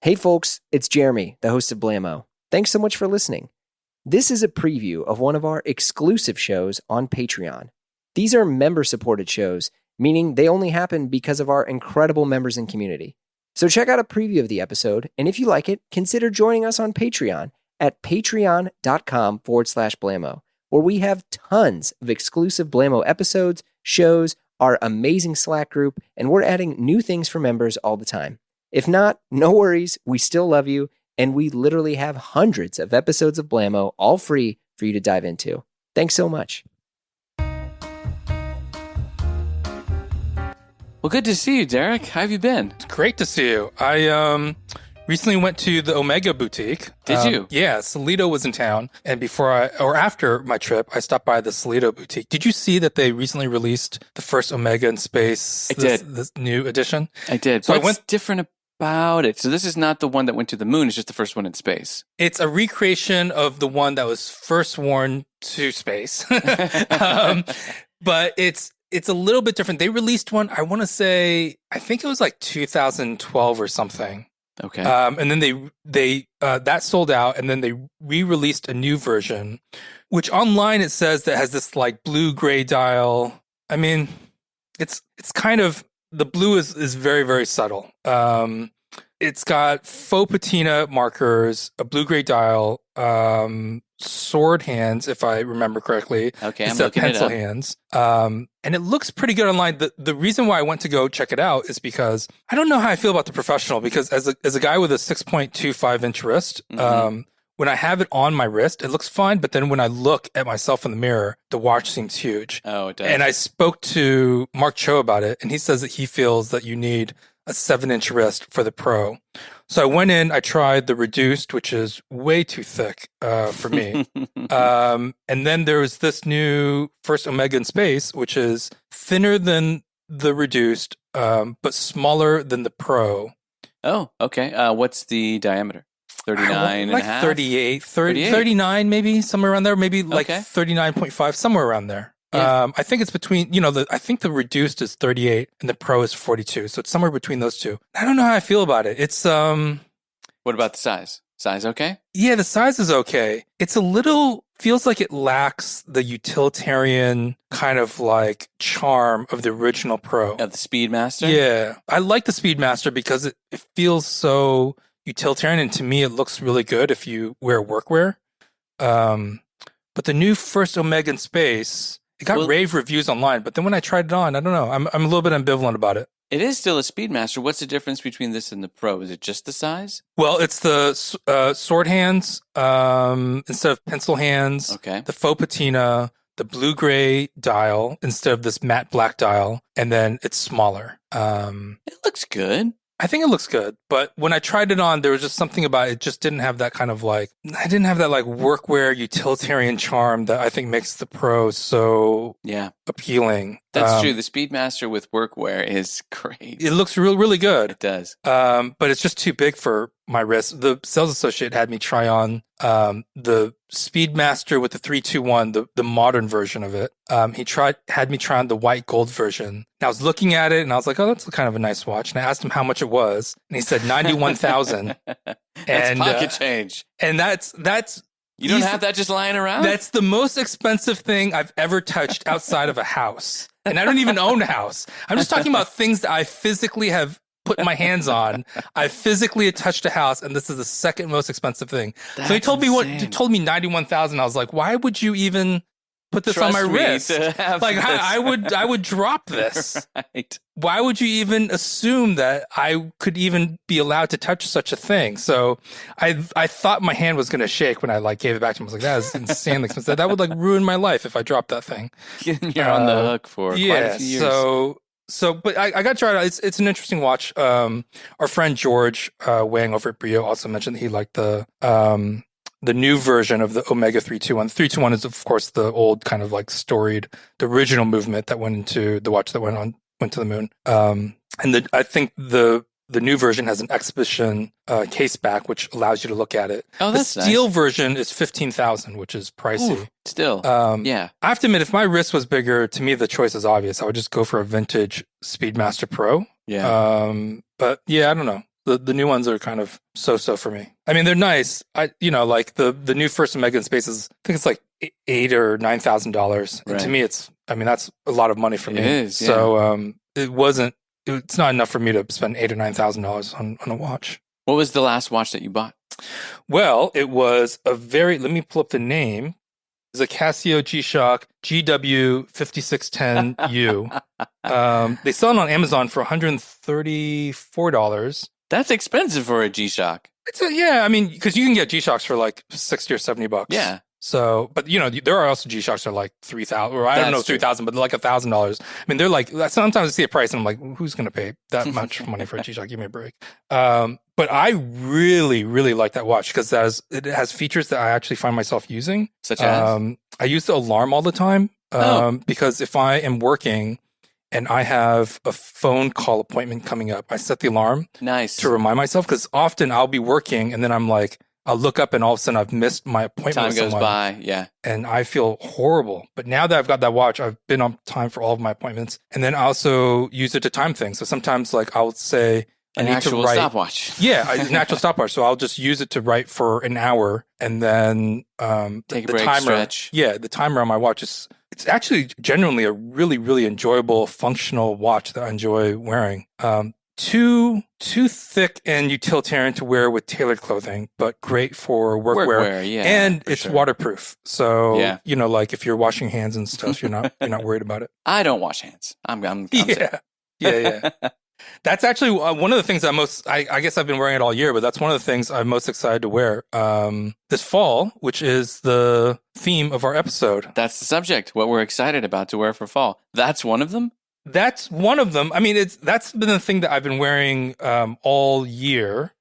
Hey folks, it's Jeremy, the host of Blammo. Thanks so much for listening. This is a preview of one of our exclusive shows on Patreon. These are member-supported shows, meaning they only happen because of our incredible members and community. So check out a preview of the episode, and if you like it, consider joining us on Patreon at patreon.com/Blammo, where we have tons of exclusive Blammo episodes, shows, our amazing Slack group, and we're adding new things for members all the time. If not, no worries, we still love you, and we literally have hundreds of episodes of Blammo all free for you to dive into. Thanks so much. Well, good to see you, Derek. How have you been? It's great to see you. I recently went to the Omega boutique. Did you? Yeah, Salito was in town, and after my trip, I stopped by the Salito boutique. Did you see that they recently released the first Omega in space? I did. This new edition? I did. So what's different about it? So this is not the one that went to the moon. It's just the first one in space. It's a recreation of the one that was first worn to space. But it's a little bit different. They released one, I want to say, I think it was like 2012 or something. Okay. And then they that sold out, and then they re-released a new version, which online it says that has this like blue-gray dial. I mean, it's kind of, the blue is very, very subtle. It's got faux patina markers, a blue-gray dial, sword hands, if I remember correctly. Okay, instead of pencil it up. hands. And it looks pretty good online. The reason why I went to go check it out is because I don't know how I feel about the professional, because as a guy with a 6.25 inch wrist, when I have it on my wrist, it looks fine. But then when I look at myself in the mirror, the watch seems huge. Oh, it does. And I spoke to Mark Cho about it, and he says that he feels that you need a 7-inch wrist for the Pro. So I went in, I tried the reduced, which is way too thick for me. And then there was this new first Omega in space, which is thinner than the reduced, but smaller than the Pro. Oh, okay. What's the diameter? 39 like and a half? 38, 39 maybe, somewhere around there. Maybe like 39.5, somewhere around there. Yeah. I think it's between, I think the reduced is 38 and the Pro is 42. So it's somewhere between those two. I don't know how I feel about it. It's, what about the size? Size okay? Yeah, the size is okay. It's a little, feels like it lacks the utilitarian kind of like charm of the original Pro. Of the Speedmaster? Yeah. I like the Speedmaster because it feels so utilitarian, and to me it looks really good if you wear workwear. But the new first Omega in space, it got rave reviews online, but then when I tried it on, I don't know. I'm a little bit ambivalent about it. It is still a Speedmaster. What's the difference between this and the Pro? Is it just the size? Well, it's the sword hands instead of pencil hands. Okay. The faux patina, the blue-gray dial instead of this matte black dial, and then it's smaller. It looks good. I think it looks good, but when I tried it on, there was just something about it. Just didn't have that kind of like, I didn't have that like workwear utilitarian charm that I think makes the Pro so appealing. That's true. The Speedmaster with workwear is great. It looks really good. It does. But it's just too big for my wrist. The sales associate had me try on the Speedmaster with the 321, the modern version of it. He had me try on the white gold version. And I was looking at it and I was like, oh, that's kind of a nice watch. And I asked him how much it was, and he said 91,000. That's pocket change. And that's you don't have that just lying around? That's the most expensive thing I've ever touched outside of a house. And I don't even own a house. I'm just talking about things that I physically have put my hands on. I physically touched a house, and this is the second most expensive thing. So he told me 91,000. I was like, why would you even put this on my wrist? Like I would drop this. Right. Why would you even assume that I could even be allowed to touch such a thing? So I thought my hand was going to shake when I like gave it back to him. I was like, that is insanely expensive. That would like ruin my life if I dropped that thing. You're on the hook for quite a few years. But I got to try it out. It's an interesting watch. Our friend George Wang over at Brio also mentioned that he liked the new version of the Omega 321. The 321 is, of course, the old kind of like storied, the original movement that went into the watch that went to the moon. I think the new version has an exhibition case back, which allows you to look at it. Oh, that's the steel nice. version is $15,000, which is pricey. Ooh, still, yeah. I have to admit, if my wrist was bigger, to me the choice is obvious. I would just go for a vintage Speedmaster Pro. Yeah. But yeah, I don't know. The new ones are kind of so for me. I mean, they're nice. Like the new first Omega in Space is, I think it's like $8,000 or $9,000. And to me, that's a lot of money for me. It is, yeah. So it's not enough for me to spend $8,000 or $9,000 on a watch. What was the last watch that you bought? Well, it was let me pull up the name. It's a Casio G-Shock GW5610U. They sell it on Amazon for $134. That's expensive for a G-Shock. I mean, because you can get G-Shocks for like $60 or $70. Yeah. So, but there are also G-Shocks that are like $3,000, or I don't know, $3,000, but they're like $1,000. I mean, they're like, sometimes I see a price and I'm like, who's going to pay that much money for a G-Shock? Give me a break. But I really, really like that watch because it has features that I actually find myself using. Such as? I use the alarm all the time because if I am working and I have a phone call appointment coming up, I set the alarm to remind myself, because often I'll be working and then I'm like, I'll look up and all of a sudden I've missed my appointment. Time goes by, yeah. And I feel horrible. But now that I've got that watch, I've been on time for all of my appointments. And then I also use it to time things. So sometimes like I'll say, an actual stopwatch. Yeah, an actual stopwatch. So I'll just use it to write for an hour, and then take a break, timer, stretch. Yeah, the timer on my watch it's actually genuinely a really, really enjoyable, functional watch that I enjoy wearing. Too thick and utilitarian to wear with tailored clothing, but great for workwear. Yeah, and it's waterproof. So like if you're washing hands and stuff, you're not worried about it. I don't wash hands. I'm yeah. That's actually one of the things I guess I've been wearing it all year, but that's one of the things I'm most excited to wear this fall, which is the theme of our episode. That's the subject, what we're excited about to wear for fall. That's one of them? That's one of them. I mean, that's been the thing that I've been wearing all year.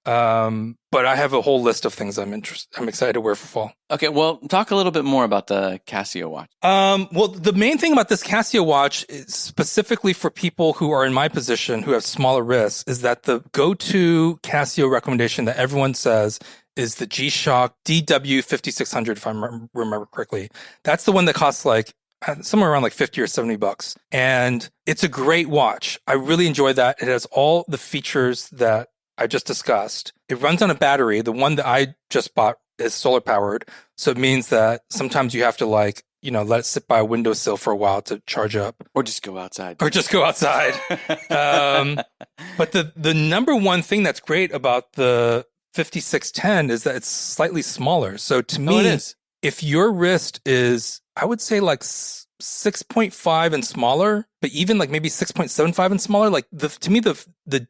But I have a whole list of things I'm excited to wear for fall. Okay, well, talk a little bit more about the Casio watch. Well, the main thing about this Casio watch, is specifically for people who are in my position who have smaller wrists, is that the go-to Casio recommendation that everyone says is the G-Shock DW5600, if I remember correctly. That's the one that costs like somewhere around like $50 or $70. And it's a great watch. I really enjoy that. It has all the features that I just discussed. It runs on a battery. The one that I just bought is solar powered. So it means that sometimes you have to let it sit by a windowsill for a while to charge up. Or just go outside. But the number one thing that's great about the 5610 is that it's slightly smaller. So to me, it is. If your wrist is, I would say like 6.5 and smaller, but even like maybe 6.75 and smaller, like to me the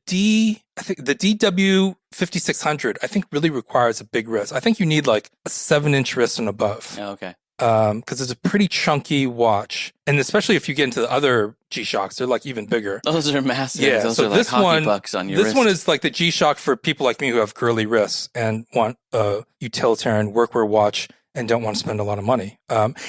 DW5600 I think really requires a big wrist. I think you need like a 7-inch wrist and above. Oh, okay. Because it's a pretty chunky watch, and especially if you get into the other G-Shocks, they're like even bigger. Those are massive. Yeah, those so are like this hockey pucks on your wrist. This one is like the G-Shock for people like me who have girly wrists and want a utilitarian workwear watch and don't want to spend a lot of money.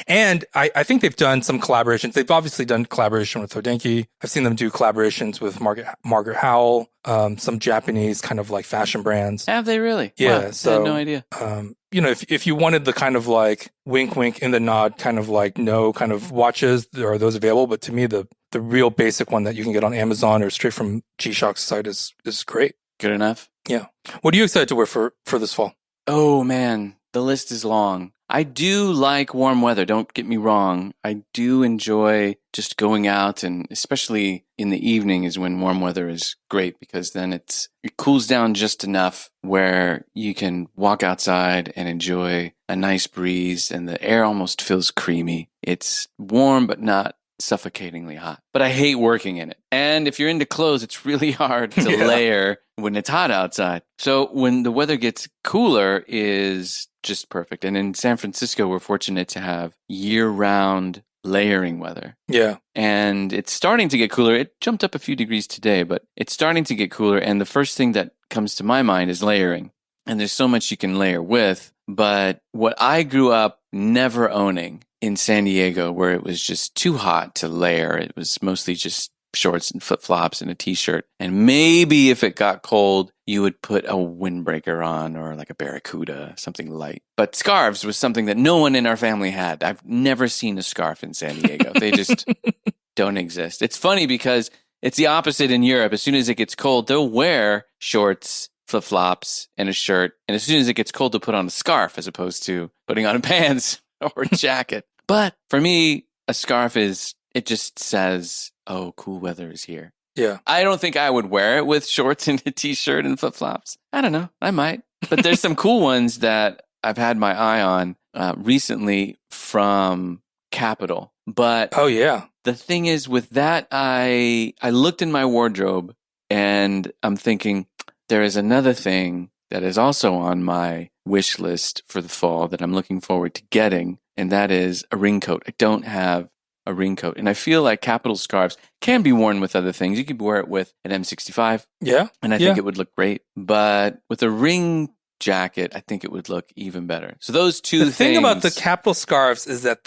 And I think they've done some collaborations. They've obviously done collaboration with Hodinkee. I've seen them do collaborations with Margaret Howell, some Japanese kind of like fashion brands. Have they really? Yeah. Wow, So I had no idea. If you wanted the kind of like wink, wink in the nod kind of like no kind of watches, there are those available. But to me, the real basic one that you can get on Amazon or straight from G-Shock's site is great. Good enough? Yeah. What are you excited to wear for this fall? Oh, man. The list is long. I do like warm weather. Don't get me wrong. I do enjoy just going out, and especially in the evening is when warm weather is great, because then it cools down just enough where you can walk outside and enjoy a nice breeze, and the air almost feels creamy. It's warm, but not suffocatingly hot. But I hate working in it. And if you're into clothes, it's really hard to layer when it's hot outside. So when the weather gets cooler is just perfect. And in San Francisco, we're fortunate to have year-round layering weather. Yeah. And it's starting to get cooler. It jumped up a few degrees today, but it's starting to get cooler. And the first thing that comes to my mind is layering. And there's so much you can layer with. But what I grew up never owning in San Diego, where it was just too hot to layer, it was mostly just shorts and flip-flops and a t-shirt. And maybe if it got cold, you would put a windbreaker on or like a barracuda, something light. But scarves was something that no one in our family had. I've never seen a scarf in San Diego. They just don't exist. It's funny because it's the opposite in Europe. As soon as it gets cold, they'll wear shorts, flip-flops, and a shirt. And as soon as it gets cold, to put on a scarf as opposed to putting on pants or a jacket. But for me, a scarf it just says, oh, cool weather is here. Yeah. I don't think I would wear it with shorts and a t-shirt and flip-flops. I don't know. I might. But there's some cool ones that I've had my eye on recently from Capital. But oh, yeah. The thing is with that, I looked in my wardrobe and I'm thinking there is another thing that is also on my wish list for the fall that I'm looking forward to getting. And that is a raincoat. I don't have a raincoat. And I feel like Capital scarves can be worn with other things. You could wear it with an M65. Yeah. And I think it would look great. But with a ring jacket, I think it would look even better. So those two things. The thing about the Capital scarves is that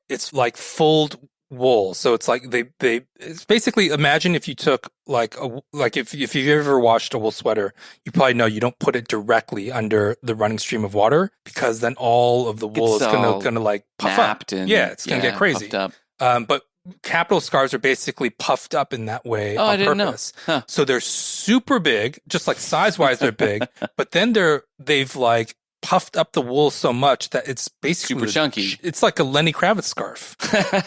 it's like fulled wool. So it's like it's basically, imagine if you took if you've ever washed a wool sweater, you probably know you don't put it directly under the running stream of water, because then all of the wool is gonna like puff up. It's gonna get crazy. But Capital scarves are basically puffed up in that way on purpose. Huh. So they're super big, just like size-wise they're big, but then they've like puffed up the wool so much that it's basically super chunky. It's like a Lenny Kravitz scarf,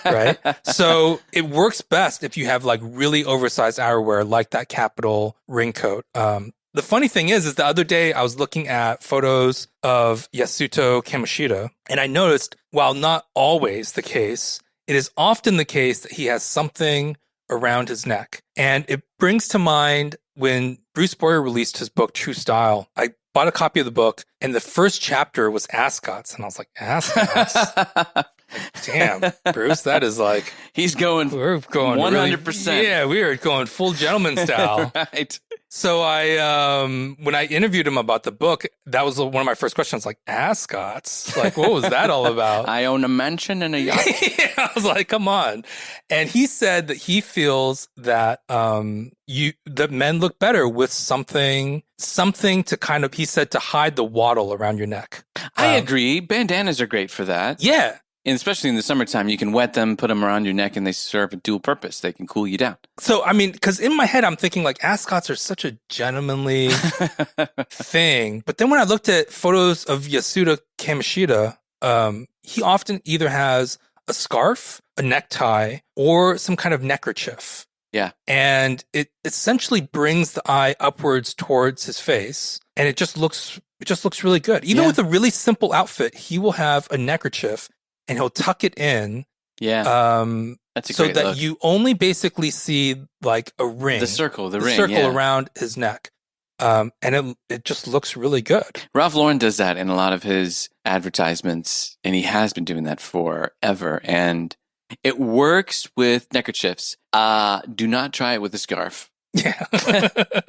right? So it works best if you have like really oversized outerwear like that Capital raincoat. The funny thing is the other day I was looking at photos of Yasuto Kamoshida, and I noticed, while not always the case, it is often the case that he has something around his neck. And it brings to mind when Bruce Boyer released his book, True Style. I bought a copy of the book, and the first chapter was ascots. And I was like, ascots? Damn, Bruce, that is like... We're going 100%. Really, we are going full gentleman style. Right. So when I interviewed him about the book, that was one of my first questions, like, ascots? Like, what was that all about? I own a mansion and a yacht. I was like, come on. And he said that he feels that that men look better with something to kind of, he said, to hide the waddle around your neck. I agree. Bandanas are great for that. Yeah. And especially in the summertime, you can wet them, put them around your neck, and they serve a dual purpose. They can cool you down. So, I mean, because in my head, I'm thinking like ascots are such a gentlemanly thing. But then when I looked at photos of Yasuda Kamoshida, he often either has a scarf, a necktie, or some kind of neckerchief. Yeah. And it essentially brings the eye upwards towards his face. And it just looks really good. Even with a really simple outfit, he will have a neckerchief and he'll tuck it in. Yeah. That's a so great that look. you only basically see like a ring. The circle circle around his neck. And it just looks really good. Ralph Lauren does that in a lot of his advertisements, and he has been doing that forever. And it works with neckerchiefs. Do not try it with a scarf. Yeah.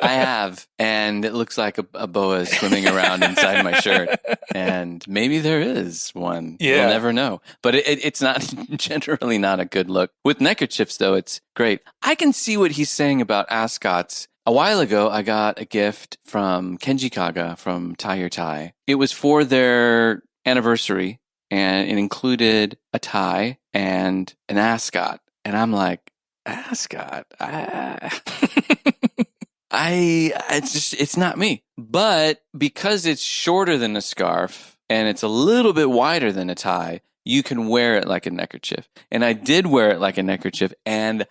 I have, and it looks like a boa swimming around inside my shirt. And maybe there is one. Yeah. You'll never know. But it's not generally not a good look. With neckerchiefs, though, it's great. I can see what he's saying about ascots. A while ago, I got a gift from Kenji Kaga from Tie Your Tie. It was for their anniversary, and it included a tie and an ascot. And I'm like, ascot? It's not me. But because it's shorter than a scarf and it's a little bit wider than a tie, you can wear it like a neckerchief. And I did wear it like a neckerchief, and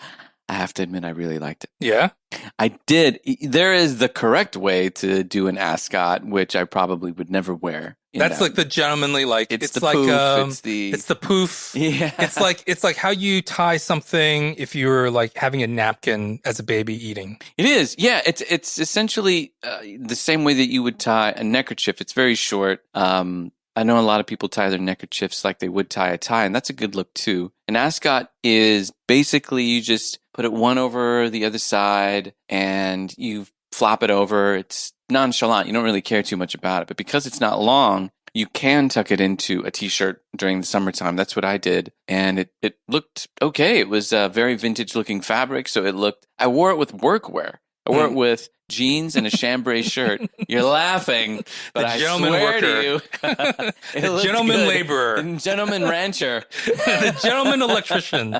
I have to admit, I really liked it. Yeah? I did. There is the correct way to do an ascot, which I probably would never wear. That's like the gentlemanly, like it's the like poof. it's the poof. Yeah. It's like how you tie something if you were like having a napkin as a baby eating. It is. Yeah. It's essentially the same way that you would tie a neckerchief. It's very short. I know a lot of people tie their neckerchiefs like they would tie a tie, and that's a good look too. An ascot is basically you just put it one over the other side and you flop it over. It's nonchalant. You don't really care too much about it, but because it's not long, you can tuck it into a t-shirt during the summertime. That's what I did. And it looked okay. It was a very vintage looking fabric. So I wore it with workwear. I wore it with jeans and a chambray shirt. You're laughing, but I swear to you, the gentleman good. laborer, the gentleman rancher, the gentleman electrician,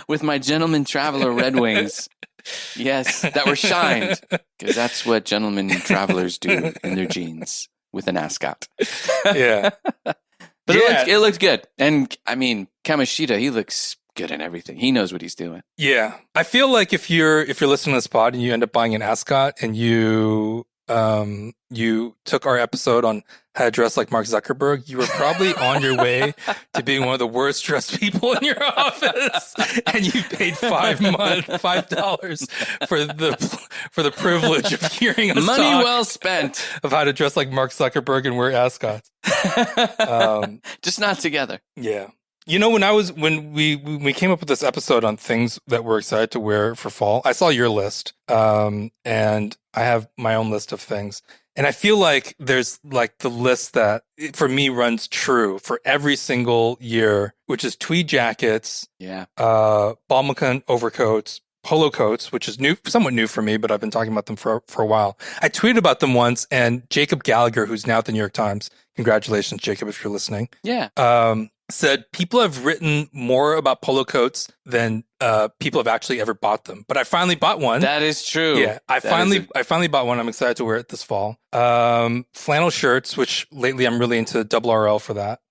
with my gentleman traveler Red Wings. Yes, that were shined, because that's what gentlemen travelers do in their jeans with an ascot. Yeah. But it looked good. And I mean, Kamoshida, he looks good in everything. He knows what he's doing. Yeah. I feel like if you're listening to this pod and you end up buying an ascot and you took our episode on how to dress like Mark Zuckerberg, you were probably on your way to being one of the worst dressed people in your office, and you paid $5 for the privilege of hearing us Money talk well spent of how to dress like Mark Zuckerberg and wear ascots. Just not together. Yeah. You know, when we came up with this episode on things that we're excited to wear for fall, I saw your list, and I have my own list of things. And I feel like there's like the list that for me runs true for every single year, which is tweed jackets, Balmacan overcoats, polo coats, which is somewhat new for me, but I've been talking about them for a while. I tweeted about them once, and Jacob Gallagher, who's now at the New York Times, congratulations, Jacob, if you're listening. Yeah. Said people have written more about polo coats than people have actually ever bought them. But I finally bought one. That is true. Yeah, I finally bought one. I'm excited to wear it this fall. Flannel shirts, which lately I'm really into double RL for that.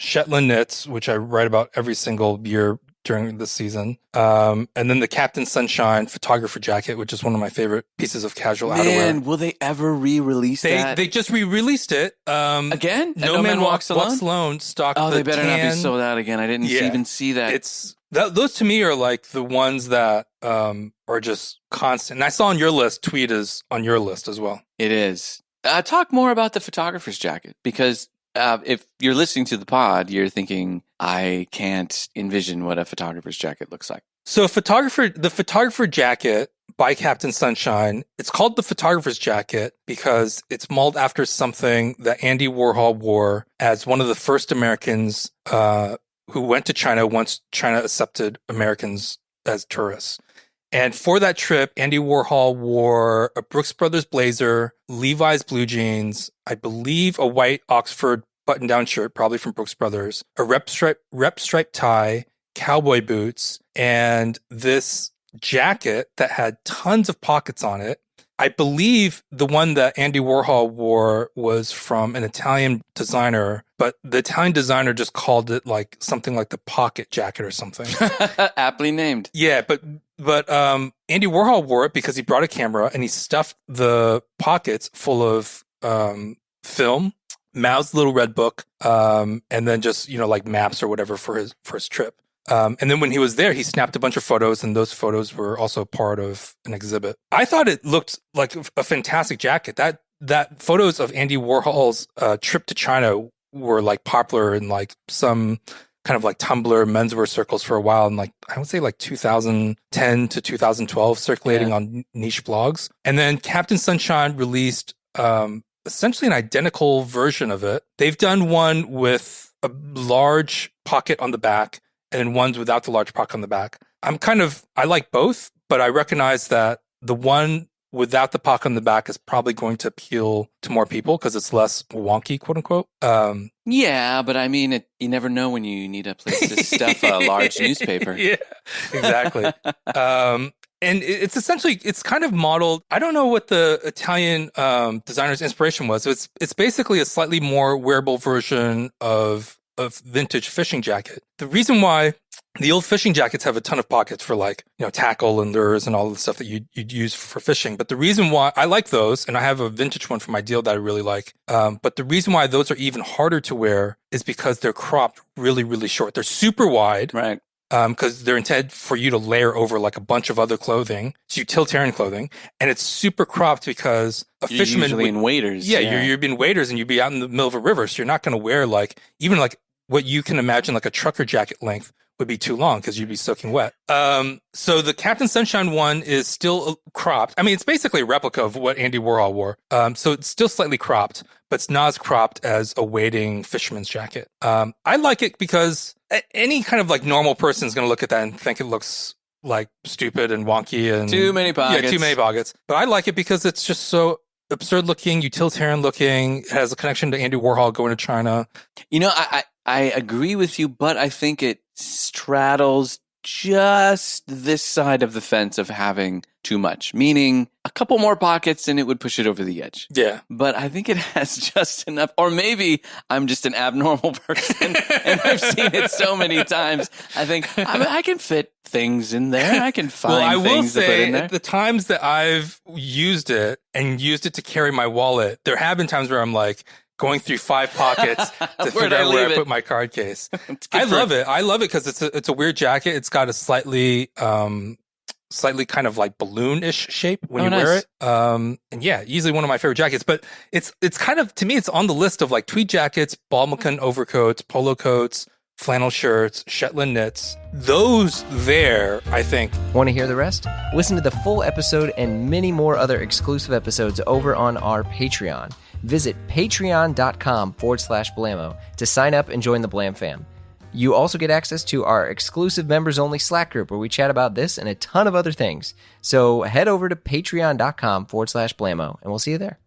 Shetland knits, which I write about every single year during the season. And then the Captain Sunshine photographer jacket, which is one of my favorite pieces of casual outerwear. Man, will they ever re-release that? They just re-released it. Again? No Man Walks Alone stocked Oh, the they better not be sold out again. I didn't even see that. Those to me are like the ones that are just constant. And I saw on your list, tweed is on your list as well. It is. Talk more about the photographer's jacket, because if you're listening to the pod, you're thinking, I can't envision what a photographer's jacket looks like. So the photographer jacket by Captain Sunshine, it's called the photographer's jacket because it's modeled after something that Andy Warhol wore as one of the first Americans who went to China once China accepted Americans as tourists. And for that trip, Andy Warhol wore a Brooks Brothers blazer, Levi's blue jeans, I believe a white Oxford button-down shirt, probably from Brooks Brothers, a rep stripe tie, cowboy boots, and this jacket that had tons of pockets on it. I believe the one that Andy Warhol wore was from an Italian designer, but the Italian designer just called it like something like the pocket jacket or something. Aptly named. Yeah, but Andy Warhol wore it because he brought a camera and he stuffed the pockets full of film, Mao's little red book, and then just, like maps or whatever for his trip. And then when he was there, he snapped a bunch of photos, and those photos were also part of an exhibit. I thought it looked like a fantastic jacket. That photos of Andy Warhol's trip to China were like popular in like some kind of like Tumblr menswear circles for a while, and like I would say like 2010 to 2012, circulating on niche blogs. And then Captain Sunshine released essentially an identical version of it. They've done one with a large pocket on the back, and then ones without the large pocket on the back. I like both, but I recognize that the one without the pocket on the back is probably going to appeal to more people because it's less wonky, quote unquote. Yeah, but I mean, you never know when you need a place to stuff a large newspaper. Yeah, exactly. And it's kind of modeled. I don't know what the Italian designer's inspiration was. It's basically a slightly more wearable version of vintage fishing jacket. The reason why the old fishing jackets have a ton of pockets for like, tackle and lures and all the stuff that you'd use for fishing. But the reason why I like those, and I have a vintage one from my deal that I really like. But the reason why those are even harder to wear is because they're cropped really, really short. They're super wide. Right. Because they're intended for you to layer over like a bunch of other clothing. It's utilitarian clothing. And it's super cropped because You're fisherman usually in waders. Yeah, you're in waders and you'd be out in the middle of a river. So you're not going to wear like, even like what you can imagine like a trucker jacket length would be too long because you'd be soaking wet. So the Captain Sunshine one is still cropped. I mean, it's basically a replica of what Andy Warhol wore. So it's still slightly cropped, but it's not as cropped as a wading fisherman's jacket. I like it because any kind of like normal person is going to look at that and think it looks like stupid and wonky and too many pockets. Yeah, too many pockets. But I like it because it's just so absurd looking, utilitarian looking. It has a connection to Andy Warhol going to China. I agree with you, but I think it straddles just this side of the fence of having too much, meaning a couple more pockets and it would push it over the edge. Yeah. But I think it has just enough, or maybe I'm just an abnormal person and I've seen it so many times. I think I can fit things in there. I can find things to put in there. The times that I've used it and used it to carry my wallet, there have been times where I'm like going through 5 pockets to figure out where I put my card case. I love it. I love it because it's a weird jacket. It's got a slightly kind of like balloon-ish shape when you wear it. And yeah, easily one of my favorite jackets. But it's kind of, to me, it's on the list of like tweed jackets, balmacan overcoats, polo coats, flannel shirts, Shetland knits. Those there, I think. Want to hear the rest? Listen to the full episode and many more other exclusive episodes over on our Patreon. Visit patreon.com/Blamo to sign up and join the Blam fam. You also get access to our exclusive members-only Slack group where we chat about this and a ton of other things. So head over to patreon.com/Blamo and we'll see you there.